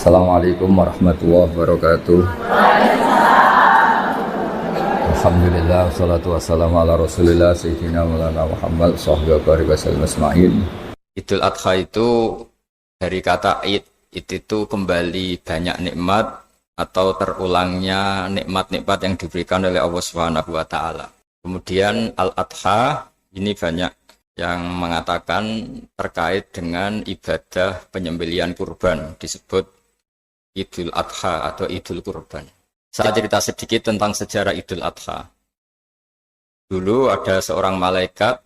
Assalamualaikum warahmatullahi wabarakatuh. Alhamdulillah, wassalatu wassalamu ala rasulillah Sayyidina Maulana Muhammad Sahbihi wa sallam asma'in. Idul Adha itu dari kata id itu kembali banyak nikmat atau terulangnya nikmat-nikmat yang diberikan oleh Allah Subhanahu wa taala. Kemudian Al-Adha ini banyak yang mengatakan terkait dengan ibadah penyembelihan kurban, disebut Idul Adha atau Idul Kurban. Saya cerita sedikit tentang sejarah Idul Adha. Dulu ada seorang malaikat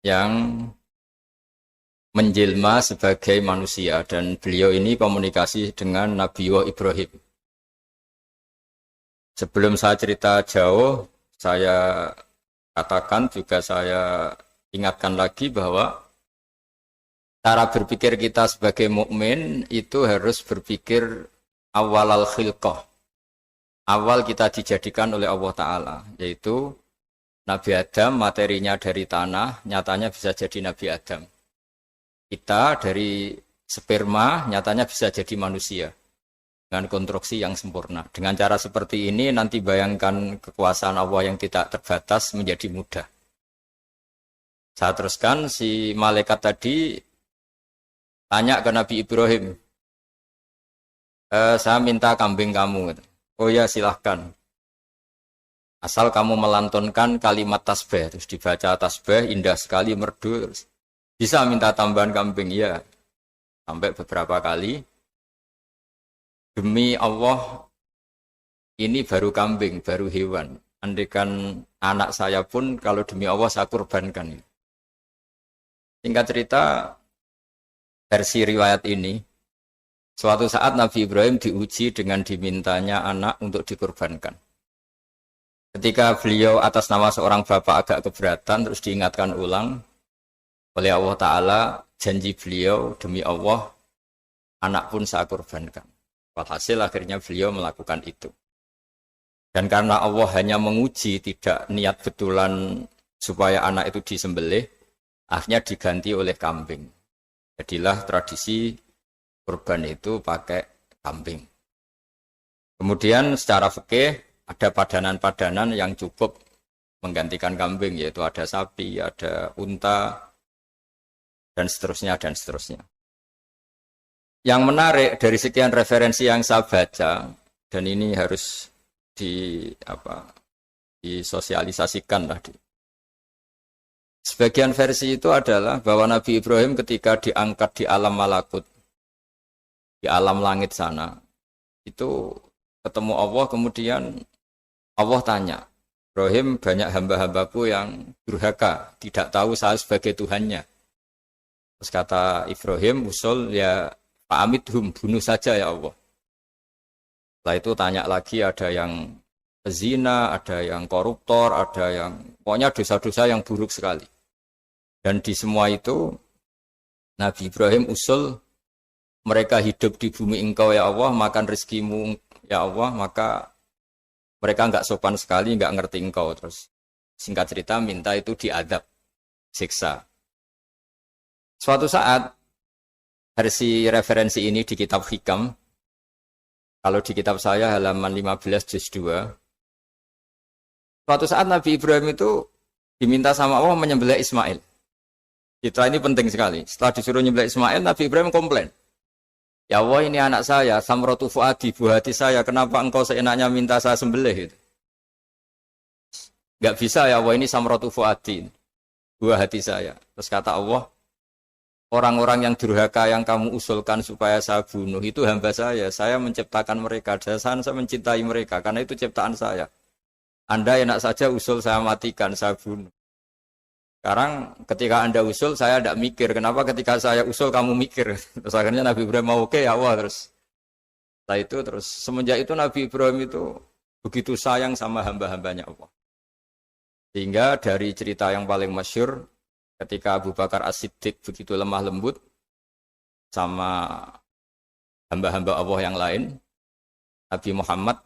yang menjelma sebagai manusia dan beliau ini komunikasi dengan Nabi Ibrahim. Sebelum saya cerita jauh, saya katakan juga saya ingatkan lagi bahwa cara berpikir kita sebagai mukmin itu harus berpikir awal al-khilqah. Awal kita dijadikan oleh Allah Ta'ala, yaitu Nabi Adam materinya dari tanah, nyatanya bisa jadi Nabi Adam. Kita dari sperma, nyatanya bisa jadi manusia. Dengan konstruksi yang sempurna. Dengan cara seperti ini, nanti bayangkan kekuasaan Allah yang tidak terbatas menjadi mudah. Saya teruskan, si malaikat tadi tanya ke Nabi Ibrahim, saya minta kambing kamu. Oh ya silahkan. Asal kamu melantunkan kalimat tasbih, terus dibaca tasbih, indah sekali, merdu, terus bisa minta tambahan kambing, ya. Sampai beberapa kali. Demi Allah, ini baru kambing, baru hewan. Andaikan anak saya pun, kalau demi Allah saya kurbankan. Singkat cerita, versi riwayat ini, suatu saat Nabi Ibrahim diuji dengan dimintanya anak untuk dikurbankan. Ketika beliau atas nama seorang bapak agak keberatan, terus diingatkan ulang oleh Allah Ta'ala, janji beliau demi Allah, anak pun saya kurbankan. Walhasil akhirnya beliau melakukan itu. Dan karena Allah hanya menguji, tidak niat betulan supaya anak itu disembelih, akhirnya diganti oleh kambing. Jadilah tradisi kurban itu pakai kambing. Kemudian secara fikih ada padanan-padanan yang cukup menggantikan kambing, yaitu ada sapi, ada unta, dan seterusnya, dan seterusnya. Yang menarik dari sekian referensi yang saya baca, dan ini harus disosialisasikan lah. Sebagian versi itu adalah bahwa Nabi Ibrahim ketika diangkat di alam malakut, di alam langit sana, itu ketemu Allah, kemudian Allah tanya, Ibrahim, banyak hamba-hambaku yang durhaka, tidak tahu saya sebagai Tuhannya. Terus kata Ibrahim, usul ya fa'amidhum, bunuh saja ya Allah. Setelah itu tanya lagi, ada yang pezina, ada yang koruptor, ada yang pokoknya dosa-dosa yang buruk sekali. Dan di semua itu Nabi Ibrahim usul, mereka hidup di bumi engkau ya Allah, makan rezekimu ya Allah, maka mereka enggak sopan sekali, enggak ngerti engkau. Terus singkat cerita minta itu diadab, siksa. Suatu saat versi referensi ini di kitab Hikam, kalau di kitab saya halaman 15 juz 2, suatu saat Nabi Ibrahim itu diminta sama Allah menyembelih Ismail. Citra ini penting sekali. Setelah disuruh menyembelih Ismail, Nabi Ibrahim komplain. Ya Allah, ini anak saya, samratu fuadi, buah hati saya, kenapa engkau seenaknya minta saya sembelih? Enggak bisa ya Allah, ini samratu fuadi, buah hati saya. Terus kata Allah, orang-orang yang durhaka yang kamu usulkan supaya saya bunuh, itu hamba saya menciptakan mereka, dan saya mencintai mereka, karena itu ciptaan saya. Anda enak saja usul saya matikan, saya bunuh. Sekarang ketika Anda usul, saya tidak mikir. Kenapa ketika saya usul, kamu mikir? Terus akhirnya Nabi Ibrahim mau oke, ya Allah. Setelah itu, semenjak itu Nabi Ibrahim itu begitu sayang sama hamba-hambanya Allah. Sehingga dari cerita yang paling masyhur, ketika Abu Bakar As-Siddiq begitu lemah lembut sama hamba-hamba Allah yang lain, Nabi Muhammad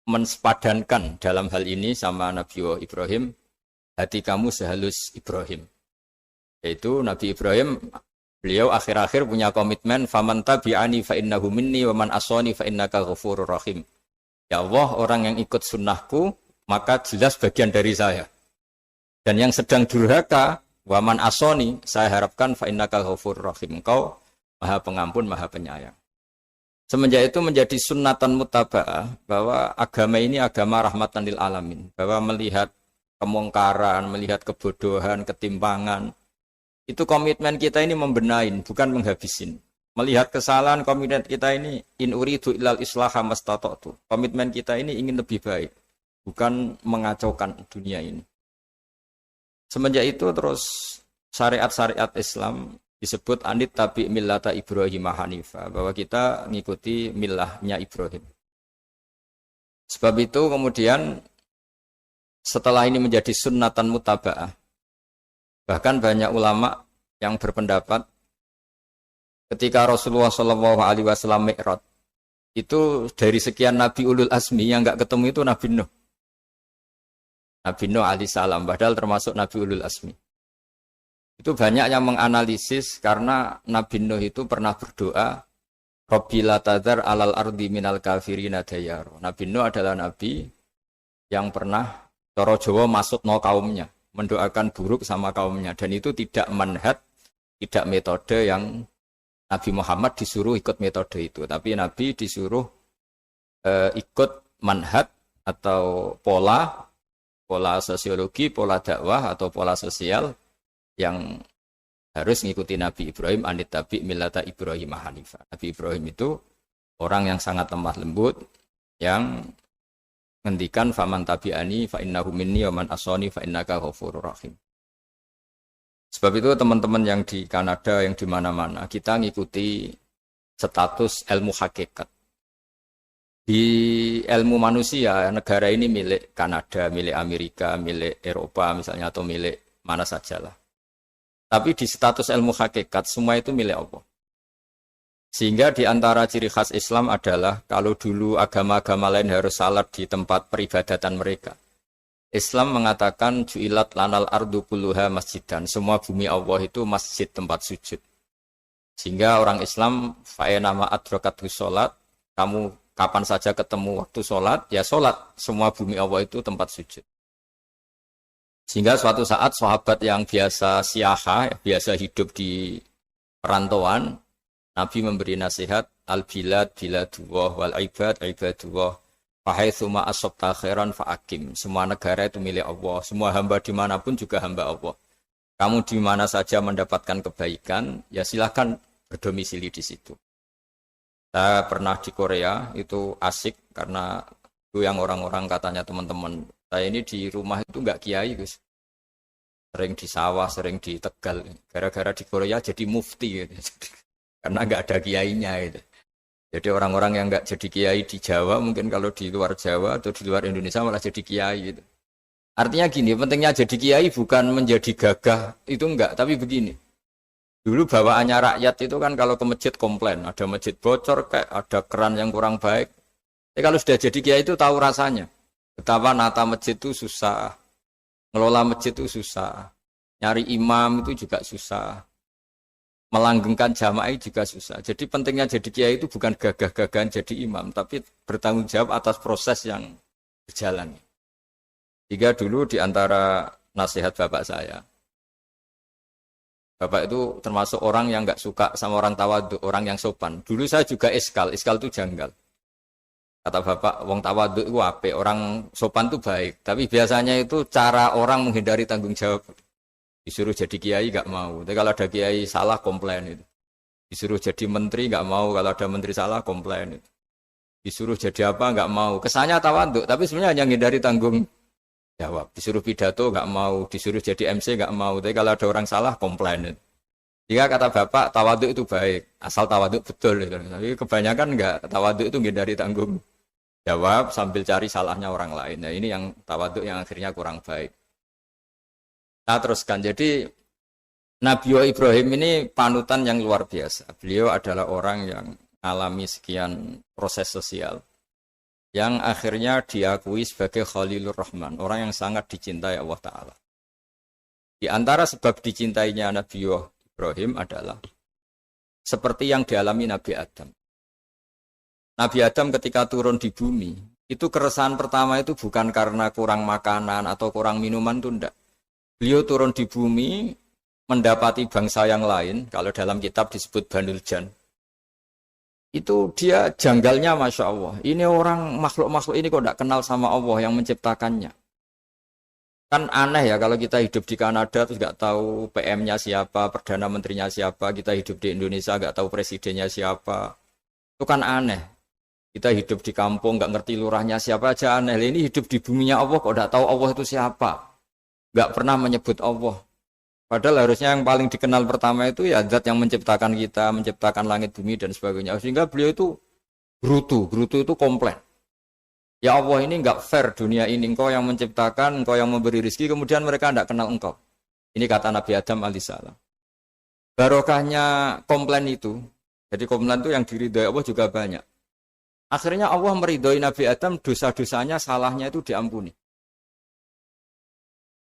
mensepadankan dalam hal ini sama Nabi Ibrahim, hati kamu sehalus Ibrahim. Yaitu Nabi Ibrahim Beliau akhir-akhir punya komitmen faman tabi'ani fa innahu minni wa man asani fa innaka ghafurur rahim. Ya Allah, orang yang ikut sunnahku maka jelas bagian dari saya. Dan yang sedang durhaka wa man asani, saya harapkan fa innaka ghafurur rahim. Engkau Maha Pengampun, Maha Penyayang. Semenjak itu menjadi sunnatan mutaba'ah bahwa agama ini agama rahmatan lil alamin, bahwa melihat kemungkaran, melihat kebodohan, ketimpangan, itu komitmen kita ini membenahin, bukan menghabisin. Melihat kesalahan, komitmen kita ini in uridu illal islaha mastata'tu. Komitmen kita ini ingin lebih baik, bukan mengacaukan dunia ini. Semenjak itu terus syariat-syariat Islam disebut anit tabi millata Ibrahim Hanifa, bahwa kita mengikuti millahnya Ibrahim. Sebab itu kemudian setelah ini menjadi sunnatan mutaba'ah, bahkan banyak ulama yang berpendapat ketika Rasulullah SAW Mi'raj, itu dari sekian Nabi Ulul Azmi yang enggak ketemu itu Nabi Nuh. Nabi Nuh alaihissalam, padahal termasuk Nabi Ulul Azmi. Itu banyak yang menganalisis karena Nabi Nuh itu pernah berdoa, Rabbi la tadhar alal ardi minal kafirina dayaro. Nabi Nuh adalah Nabi yang pernah cara Jawa maksudno kaumnya, mendoakan buruk sama kaumnya, dan itu tidak manhaj, tidak metode yang Nabi Muhammad disuruh ikut metode itu, tapi Nabi disuruh ikut manhaj atau pola sosiologi, pola dakwah atau pola sosial yang harus mengikuti Nabi Ibrahim anit tabi millata Ibrahim Hanifa. Nabi Ibrahim itu orang yang sangat lemah lembut, yang ngendikan faman tabi'ani fa innahu minni wa man asani fa innaka ghafurur rahim. Sebab itu teman-teman yang di Kanada, yang di mana-mana, kita ngikuti status ilmu hakikat. Di ilmu manusia, negara ini milik Kanada, milik Amerika, milik Eropa misalnya, atau milik mana sajalah. Tapi di status ilmu hakikat, semua itu milik Allah. Sehingga di antara ciri khas Islam adalah kalau dulu agama-agama lain harus salat di tempat peribadatan mereka. Islam mengatakan ju'ilat lanal ardu kulluha masjidan. Semua bumi Allah itu masjid, tempat sujud. Sehingga orang Islam fa'enama adrokatu sholat, kamu kapan saja ketemu waktu sholat, ya sholat. Semua bumi Allah itu tempat sujud. Sehingga suatu saat sahabat yang biasa siaha, biasa hidup di perantauan, Nabi memberi nasihat, al-bilad biladullah wal ibad ibadullah fahaitsuma asabta khairan fa'akim. Semua negara itu milik Allah, semua hamba dimanapun juga hamba Allah. Kamu di mana saja mendapatkan kebaikan, ya silahkan berdomisili di situ. Saya pernah di Korea, itu asik karena itu yang orang-orang katanya teman-teman. Saya ini di rumah itu enggak kiai, Gus. Sering di sawah, sering di Tegal. Gara-gara di Korea jadi mufti gitu. Karena nggak ada kiainya itu. Jadi orang-orang yang nggak jadi kiai di Jawa, mungkin kalau di luar Jawa atau di luar Indonesia malah jadi kiai gitu. Artinya gini, pentingnya jadi kiai bukan menjadi gagah, itu enggak, tapi begini. Dulu bawaannya rakyat itu kan kalau ke masjid komplain, ada masjid bocor, kayak ada keran yang kurang baik. Tapi kalau sudah jadi kiai itu tahu rasanya. Betapa nata masjid itu susah, ngelola masjid itu susah, nyari imam itu juga susah. Melanggengkan jamaah juga susah. Jadi pentingnya jadi kiai itu bukan gagah-gagahan jadi imam, tapi bertanggung jawab atas proses yang berjalan. Jika dulu di antara nasihat bapak saya, bapak itu termasuk orang yang nggak suka sama orang tawadhu, orang yang sopan. Dulu saya juga iskal itu janggal. Kata bapak, wong tawadhu itu apik, orang sopan itu baik. Tapi biasanya itu cara orang menghindari tanggung jawab. Disuruh jadi kiai nggak mau. Tapi kalau ada kiai salah komplain itu. Disuruh jadi menteri nggak mau. Kalau ada menteri salah komplain itu. Disuruh jadi apa nggak mau. Kesannya tawadhu, tapi sebenarnya hanya menghindari tanggung jawab. Disuruh pidato nggak mau. Disuruh jadi MC nggak mau. Tapi kalau ada orang salah komplain itu. Jika kata bapak tawadhu itu baik, asal tawadhu betul. Gitu. Tapi kebanyakan nggak. Tawadhu itu menghindari tanggung jawab sambil cari salahnya orang lain. Nah ini yang tawadhu yang akhirnya kurang baik. Nah teruskan, jadi Nabi Ibrahim ini panutan yang luar biasa. Beliau adalah orang yang alami sekian proses sosial yang akhirnya diakui sebagai Khalilur Rahman, orang yang sangat dicintai Allah Ta'ala. Di antara sebab dicintainya Nabi Ibrahim adalah seperti yang dialami Nabi Adam. Nabi Adam ketika turun di bumi, itu keresahan pertama itu bukan karena kurang makanan atau kurang minuman, itu enggak. Beliau turun di bumi mendapati bangsa yang lain, kalau dalam kitab disebut Banul Jan. Itu dia janggalnya Masya Allah. Ini orang makhluk-makhluk ini kok tidak kenal sama Allah yang menciptakannya. Kan aneh ya kalau kita hidup di Kanada terus nggak tahu PM-nya siapa, Perdana Menterinya siapa, kita hidup di Indonesia nggak tahu presidennya siapa. Itu kan aneh. Kita hidup di kampung nggak ngerti lurahnya siapa aja aneh. Ini hidup di buminya Allah kok tidak tahu Allah itu siapa. Nggak pernah menyebut Allah. Padahal harusnya yang paling dikenal pertama itu ya zat yang menciptakan kita, menciptakan langit bumi dan sebagainya. Sehingga beliau itu gerutu itu komplain. Ya Allah ini enggak fair dunia ini, engkau yang menciptakan, engkau yang memberi rezeki, kemudian mereka enggak kenal engkau. Ini kata Nabi Adam alaihissalam. Barokahnya komplain itu, jadi komplain itu yang diridhoi Allah juga banyak. Akhirnya Allah meridhoi Nabi Adam, dosa-dosanya, salahnya itu diampuni.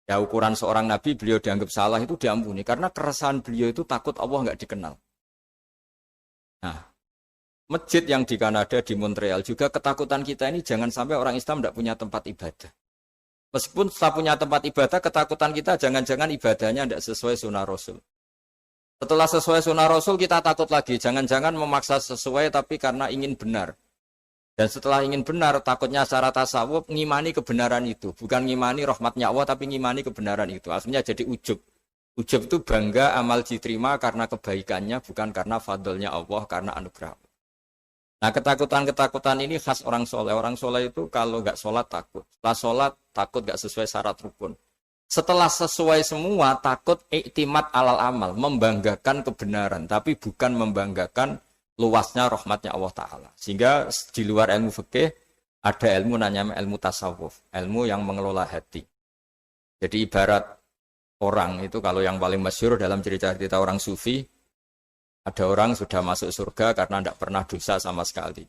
Ya ukuran seorang nabi beliau dianggap salah itu diampuni karena keresahan beliau itu takut Allah nggak dikenal. Nah, masjid yang di Kanada di Montreal juga ketakutan kita ini jangan sampai orang Islam tidak punya tempat ibadah. Meskipun setelah punya tempat ibadah, ketakutan kita jangan-jangan ibadahnya tidak sesuai sunnah Rasul. Setelah sesuai sunnah Rasul kita takut lagi, jangan-jangan memaksa sesuai tapi karena ingin benar. Dan setelah ingin benar, takutnya secara tasawuf ngimani kebenaran itu. Bukan ngimani rahmatnya Allah, tapi ngimani kebenaran itu. Akhirnya jadi ujub. Ujub itu bangga amal diterima karena kebaikannya, bukan karena fadlnya Allah, karena anugerah. Nah ketakutan-ketakutan ini khas orang soleh. Orang soleh itu kalau nggak sholat takut. Setelah sholat takut nggak sesuai syarat rukun. Setelah sesuai semua takut iktimat alal amal. Membanggakan kebenaran, tapi bukan membanggakan luasnya rahmatnya Allah Ta'ala. Sehingga di luar ilmu fikih ada ilmu namanya ilmu tasawuf, ilmu yang mengelola hati. Jadi ibarat orang itu kalau yang paling masyhur dalam cerita-cerita orang sufi, ada orang sudah masuk surga karena tidak pernah dosa sama sekali.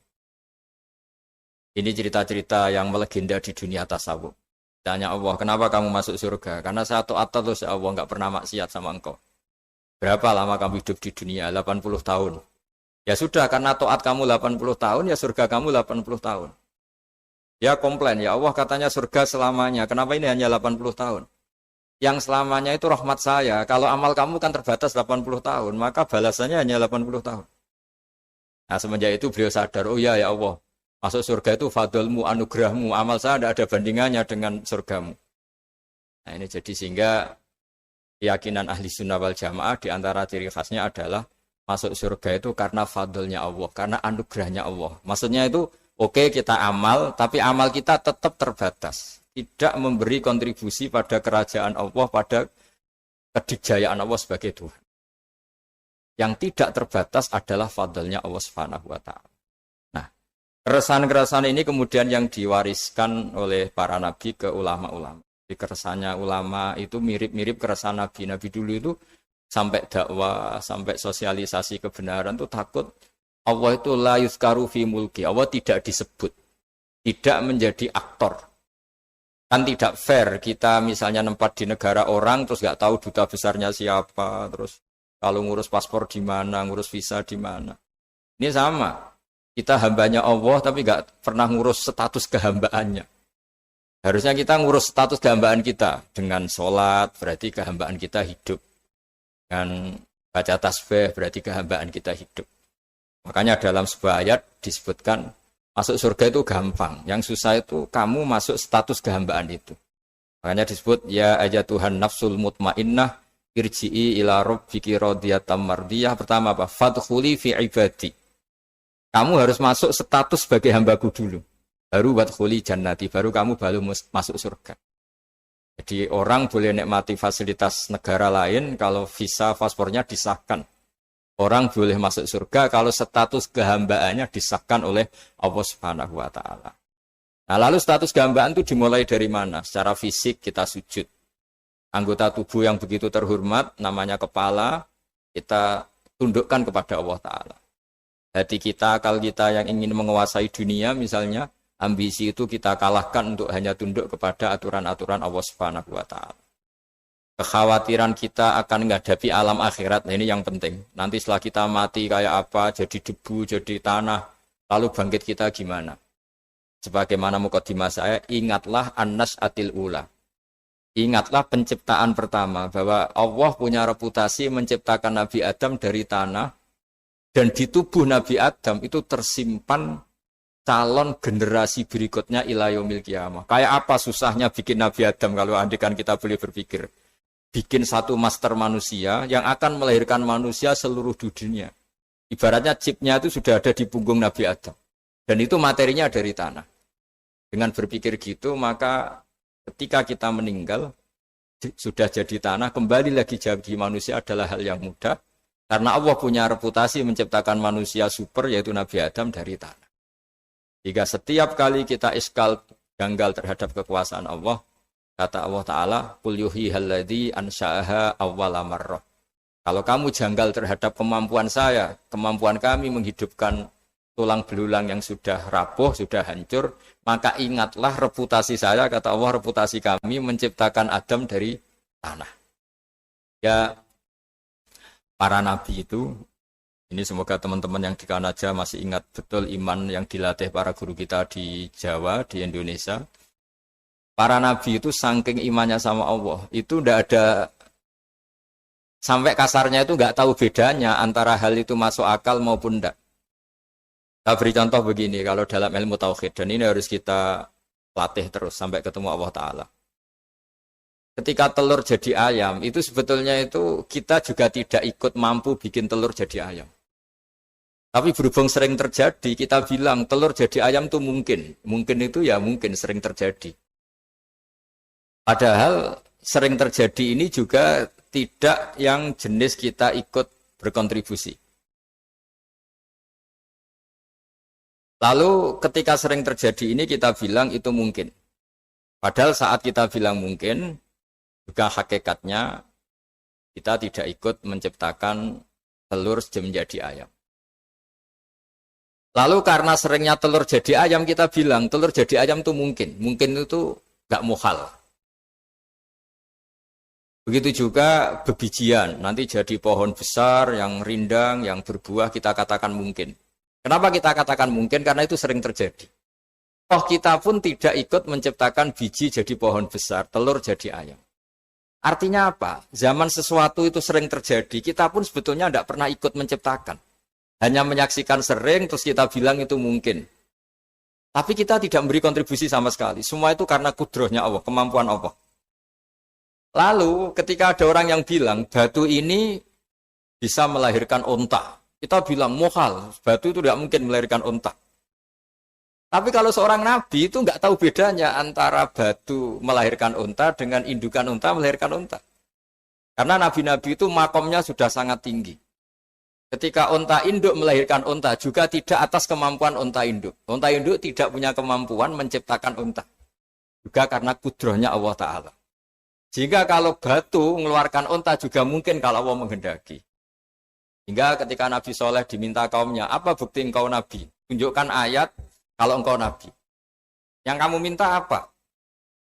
Ini cerita-cerita yang melegenda di dunia tasawuf. Tanya Allah, kenapa kamu masuk surga? Karena saya taat terus ya Allah, nggak pernah maksiat sama engkau. Berapa lama kamu hidup di dunia? 80 tahun. Ya sudah, karena taat kamu 80 tahun, ya surga kamu 80 tahun. Ya komplain, ya Allah katanya surga selamanya. Kenapa ini hanya 80 tahun? Yang selamanya itu rahmat saya. Kalau amal kamu kan terbatas 80 tahun, maka balasannya hanya 80 tahun. Nah semenjak itu beliau sadar, oh ya Allah, masuk surga itu fadlmu, anugerahmu. Amal saya tidak ada bandingannya dengan surgamu. Nah ini jadi sehingga keyakinan ahli sunnah wal jamaah di antara ciri khasnya adalah masuk surga itu karena fadlnya Allah, karena anugerahnya Allah. Maksudnya itu, oke, kita amal, tapi amal kita tetap terbatas. Tidak memberi kontribusi pada kerajaan Allah, pada kedikjayaan Allah sebagai Tuhan. Yang tidak terbatas adalah fadlnya Allah Subhanahu wa Ta'ala. Nah, keresahan-keresahan ini kemudian yang diwariskan oleh para nabi ke ulama-ulama. Di keresahannya ulama itu mirip-mirip keresahan nabi. Nabi dulu itu sampai dakwah, sampai sosialisasi kebenaran itu takut Allah itu la yuzkaru fi mulki. Allah tidak disebut, tidak menjadi aktor. Kan tidak fair kita misalnya nempat di negara orang terus nggak tahu duta besarnya siapa, terus kalau ngurus paspor di mana, ngurus visa di mana. Ini sama, kita hambanya Allah tapi nggak pernah ngurus status kehambaannya. Harusnya kita ngurus status kehambaan kita dengan sholat, berarti kehambaan kita hidup. Dan baca tasbih berarti kehambaan kita hidup. Makanya dalam sebuah ayat disebutkan masuk surga itu gampang. Yang susah itu kamu masuk status kehambaan itu. Makanya disebut ya aja Tuhan nafsul mutmainnah irji'i ila rabbiki radiyatan mardiyah. Pertama apa? Fadkhuli fi ibadi. Kamu harus masuk status sebagai hambaku dulu. Baru wadkhuli jannati, baru kamu masuk surga. Jadi orang boleh nikmati fasilitas negara lain kalau visa paspornya disahkan. Orang boleh masuk surga kalau status kehambaannya disahkan oleh Allah Subhanahu wa Ta'ala. Nah, lalu status kehambaan itu dimulai dari mana? Secara fisik kita sujud. Anggota tubuh yang begitu terhormat, namanya kepala, kita tundukkan kepada Allah Ta'ala. Hati kita, akal kita yang ingin menguasai dunia misalnya, ambisi itu kita kalahkan untuk hanya tunduk kepada aturan-aturan Allah Subhanahu wa Ta'ala. kekhawatiran kita akan menghadapi alam akhirat. Nah, ini yang penting. Nanti setelah kita mati kayak apa, jadi debu, jadi tanah, lalu bangkit kita gimana? Sebagaimana mukadimah saya, ingatlah an-nas atil ula. Ingatlah penciptaan pertama, bahwa Allah punya reputasi menciptakan Nabi Adam dari tanah, dan di tubuh Nabi Adam itu tersimpan calon generasi berikutnya ila yaumil qiyamah. Kayak apa susahnya bikin Nabi Adam kalau andikan kita boleh berpikir. Bikin satu master manusia yang akan melahirkan manusia seluruh dunia. Ibaratnya chipnya itu sudah ada di punggung Nabi Adam. Dan itu materinya dari tanah. Dengan berpikir gitu, maka ketika kita meninggal, sudah jadi tanah, kembali lagi jadi manusia adalah hal yang mudah. Karena Allah punya reputasi menciptakan manusia super, yaitu Nabi Adam dari tanah. Jika setiap kali kita iskal janggal terhadap kekuasaan Allah, kata Allah Ta'ala, Qul yuhyihalladzi ansha'aha awwala marrah. Kalau kamu janggal terhadap kemampuan saya, kemampuan kami menghidupkan tulang belulang yang sudah rapuh, sudah hancur, maka ingatlah reputasi saya, kata Allah, reputasi kami menciptakan Adam dari tanah. Ya, para nabi itu, ini semoga teman-teman yang di Kanaja masih ingat betul iman yang dilatih para guru kita di Jawa, di Indonesia. Para nabi itu saking imannya sama Allah, itu tidak ada, sampai kasarnya itu nggak tahu bedanya antara hal itu masuk akal maupun tidak. Saya beri contoh begini, kalau dalam ilmu tauhid, dan ini harus kita latih terus sampai ketemu Allah Ta'ala. Ketika telur jadi ayam, itu sebetulnya itu kita juga tidak ikut mampu bikin telur jadi ayam. Tapi berhubung sering terjadi, kita bilang telur jadi ayam itu mungkin. Mungkin itu ya mungkin sering terjadi. Padahal sering terjadi ini juga tidak yang jenis kita ikut berkontribusi. Lalu ketika sering terjadi ini kita bilang itu mungkin. Padahal saat kita bilang mungkin, juga hakikatnya kita tidak ikut menciptakan telur menjadi ayam. Lalu karena seringnya telur jadi ayam, kita bilang telur jadi ayam itu mungkin. Mungkin itu gak muhal. Begitu juga bebijian, nanti jadi pohon besar, yang rindang, yang berbuah, kita katakan mungkin. Kenapa kita katakan mungkin? Karena itu sering terjadi. Oh, kita pun tidak ikut menciptakan biji jadi pohon besar, telur jadi ayam. Artinya apa? Zaman sesuatu itu sering terjadi, kita pun sebetulnya tidak pernah ikut menciptakan. Hanya menyaksikan sering, terus kita bilang itu mungkin. Tapi kita tidak memberi kontribusi sama sekali. Semua itu karena kudrohnya Allah, kemampuan Allah. Lalu ketika ada orang yang bilang, batu ini bisa melahirkan onta. Kita bilang, muhal, batu itu tidak mungkin melahirkan onta. Tapi kalau seorang nabi itu nggak tahu bedanya antara batu melahirkan unta dengan indukan unta melahirkan unta. Karena nabi-nabi itu makomnya sudah sangat tinggi. Ketika unta induk melahirkan unta juga tidak atas kemampuan unta induk. Unta induk tidak punya kemampuan menciptakan unta. Juga karena kudrohnya Allah Ta'ala. Jika kalau batu mengeluarkan unta juga mungkin kalau Allah menghendaki. Hingga ketika Nabi Soleh diminta kaumnya, apa bukti engkau Nabi? Tunjukkan ayat kalau engkau Nabi. Yang kamu minta apa?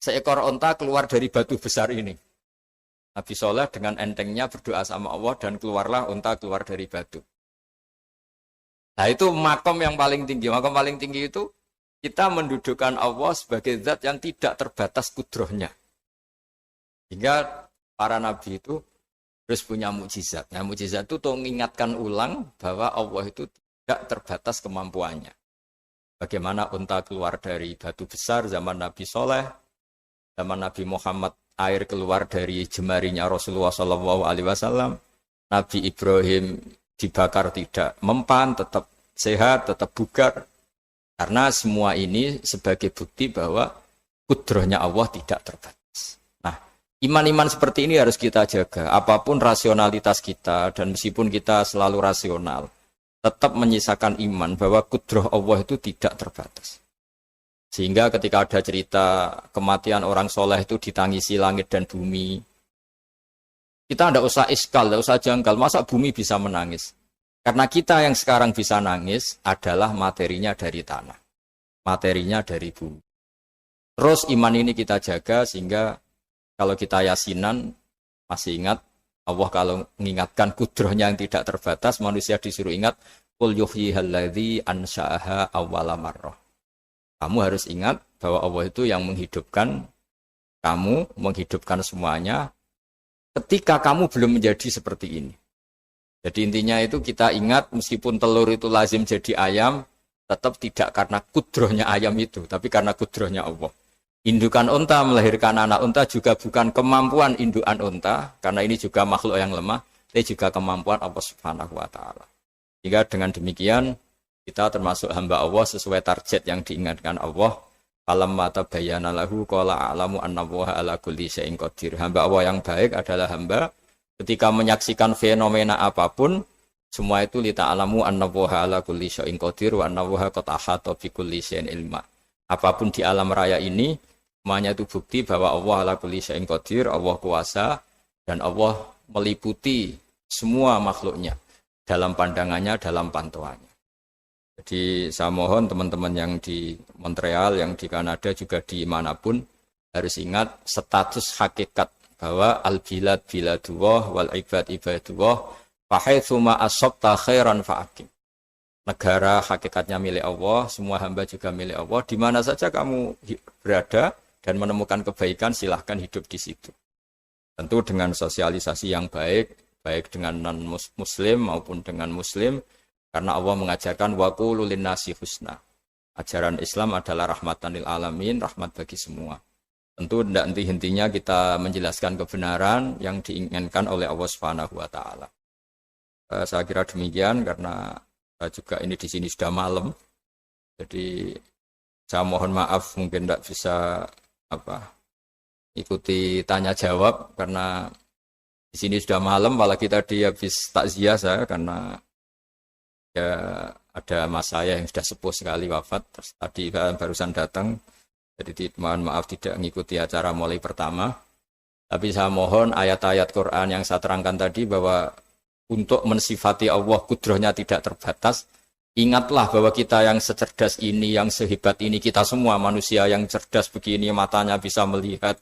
Seekor unta keluar dari batu besar ini. Nabi Soleh dengan entengnya berdoa sama Allah dan keluarlah unta keluar dari batu. Nah itu makom yang paling tinggi. Makom paling tinggi itu kita mendudukkan Allah sebagai zat yang tidak terbatas kudrohnya. Hingga para nabi itu terus punya mukjizat. Nah, mukjizat itu untuk mengingatkan ulang bahwa Allah itu tidak terbatas kemampuannya. Bagaimana unta keluar dari batu besar zaman Nabi Soleh, zaman Nabi Muhammad air keluar dari jemarinya Rasulullah SAW, Nabi Ibrahim dibakar tidak mempan, tetap sehat, tetap bugar. Karena semua ini sebagai bukti bahwa kudrohnya Allah tidak terbatas. Iman-iman seperti ini harus kita jaga. Apapun rasionalitas kita, dan meskipun kita selalu rasional, tetap menyisakan iman bahwa kudroh Allah itu tidak terbatas. Sehingga ketika ada cerita kematian orang soleh itu ditangisi langit dan bumi, kita tidak usah iskal, tidak usah janggal. Masa bumi bisa menangis? Karena kita yang sekarang bisa nangis adalah materinya dari tanah. Materinya dari bumi. Terus iman ini kita jaga sehingga kalau kita yasinan, Masih ingat Allah kalau mengingatkan kudrohnya yang tidak terbatas, manusia disuruh ingat qul yuhyihal ansha'aha awwala marrah. Kamu harus ingat bahwa Allah itu yang menghidupkan kamu, menghidupkan semuanya ketika kamu belum menjadi seperti ini. Jadi intinya itu kita ingat meskipun telur itu lazim jadi ayam, tetap tidak karena kudrohnya ayam itu, tapi karena kudrohnya Allah. Indukan unta melahirkan anak unta juga bukan kemampuan indukan unta, karena ini juga makhluk yang lemah, tapi juga kemampuan Allah Subhanahu wa Ta'ala. Sehingga dengan demikian kita termasuk hamba Allah sesuai target yang diingatkan Allah. Falamma tabayyana lahu qala a'lamu annallaha ala kulli syai'in qadir. Hamba Allah yang baik adalah hamba ketika menyaksikan fenomena apapun, semua itu lita'alamu annallaha ala kulli syai'in qadir wa annallaha qad ahata bi kulli syai'in ilma. Apapun di alam raya ini, semuanya itu bukti bahwa Allah ala kulli syai'in qadir, Allah kuasa, dan Allah meliputi semua makhluknya dalam pandangannya, dalam pantauannya. Jadi saya mohon teman-teman yang di Montreal, yang di Kanada, juga di manapun, harus ingat status hakikat bahwa al-bilad biladullah wal ibad ibadullah fahaitsuma asabta khairan fa'akim. Negara hakikatnya milik Allah, semua hamba juga milik Allah. Di mana saja kamu berada dan menemukan kebaikan, silahkan hidup di situ. Tentu dengan sosialisasi yang baik, baik dengan non-muslim maupun dengan muslim, karena Allah mengajarkan wa qulu linnasi husna. Ajaran Islam adalah rahmatan lil alamin, rahmat bagi semua. Tentu tidak henti-hentinya kita menjelaskan kebenaran yang diinginkan oleh Allah Subhanahu wa Ta'ala. Saya kira demikian karena juga ini di sini sudah malam. Jadi saya mohon maaf mungkin tidak bisa ikuti tanya jawab karena di sini sudah malam, apalagi tadi habis takziah saya karena ya ada mas saya yang sudah sepuh sekali wafat, terus tadi barusan datang. Jadi mohon maaf tidak mengikuti acara mulai pertama. Tapi saya mohon ayat-ayat Quran yang saya terangkan tadi bahwa untuk mensifati Allah kudrohnya tidak terbatas. Ingatlah bahwa kita yang secerdas ini, yang sehebat ini, kita semua manusia yang cerdas begini, matanya bisa melihat,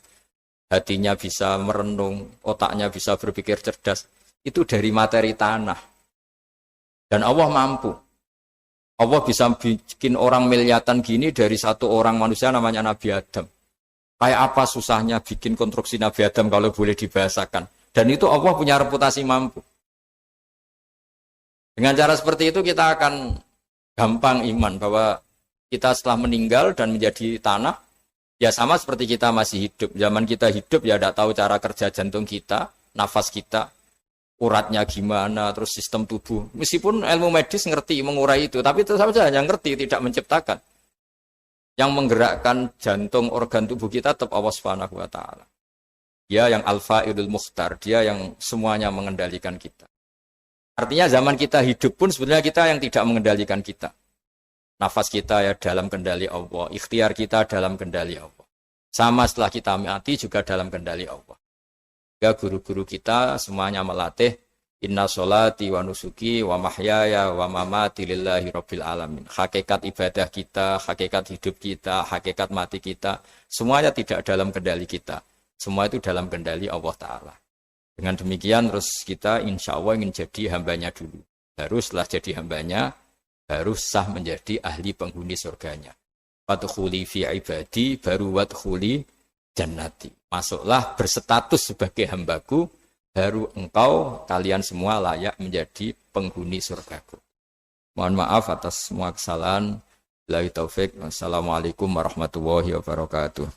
hatinya bisa merenung, otaknya bisa berpikir cerdas. Itu dari materi tanah. Dan Allah mampu. Allah bisa bikin orang miliatan gini dari satu orang manusia namanya Nabi Adam. Kayak apa susahnya bikin konstruksi Nabi Adam kalau boleh dibahasakan. Dan itu Allah punya reputasi mampu. Dengan cara seperti itu kita akan gampang iman bahwa kita setelah meninggal dan menjadi tanah, ya sama seperti kita masih hidup. Zaman kita hidup ya tidak tahu cara kerja jantung kita, nafas kita, uratnya gimana, terus sistem tubuh. Meskipun ilmu medis ngerti mengurai itu, tapi tetap saja yang ngerti tidak menciptakan. Yang menggerakkan jantung organ tubuh kita tetap Allah Subhanahu wa Ta'ala. Dia yang Al-Fa'ilul Mukhtar, dia yang semuanya mengendalikan kita. Artinya zaman kita hidup pun sebenarnya kita yang tidak mengendalikan kita. Nafas kita ya dalam kendali Allah, ikhtiar kita dalam kendali Allah. Sama setelah kita mati juga dalam kendali Allah. Ya guru-guru kita semuanya melatih inna sholati wa nusuki wa mahyaya wa mamati lillahi rabbil alamin. Hakikat ibadah kita, hakikat hidup kita, hakikat mati kita, semuanya tidak dalam kendali kita. Semua itu dalam kendali Allah Ta'ala. Dengan demikian terus kita insya Allah ingin jadi hambanya dulu. Baru setelah jadi hambanya, baru sah menjadi ahli penghuni surganya. Wadkhuli fi ibadi, baru wadkhuli jannati. Masuklah berstatus sebagai hambaku, baru engkau, kalian semua layak menjadi penghuni surgaku. Mohon maaf atas semua kesalahan. Billahi taufik. Wassalamualaikum warahmatullahi wabarakatuh.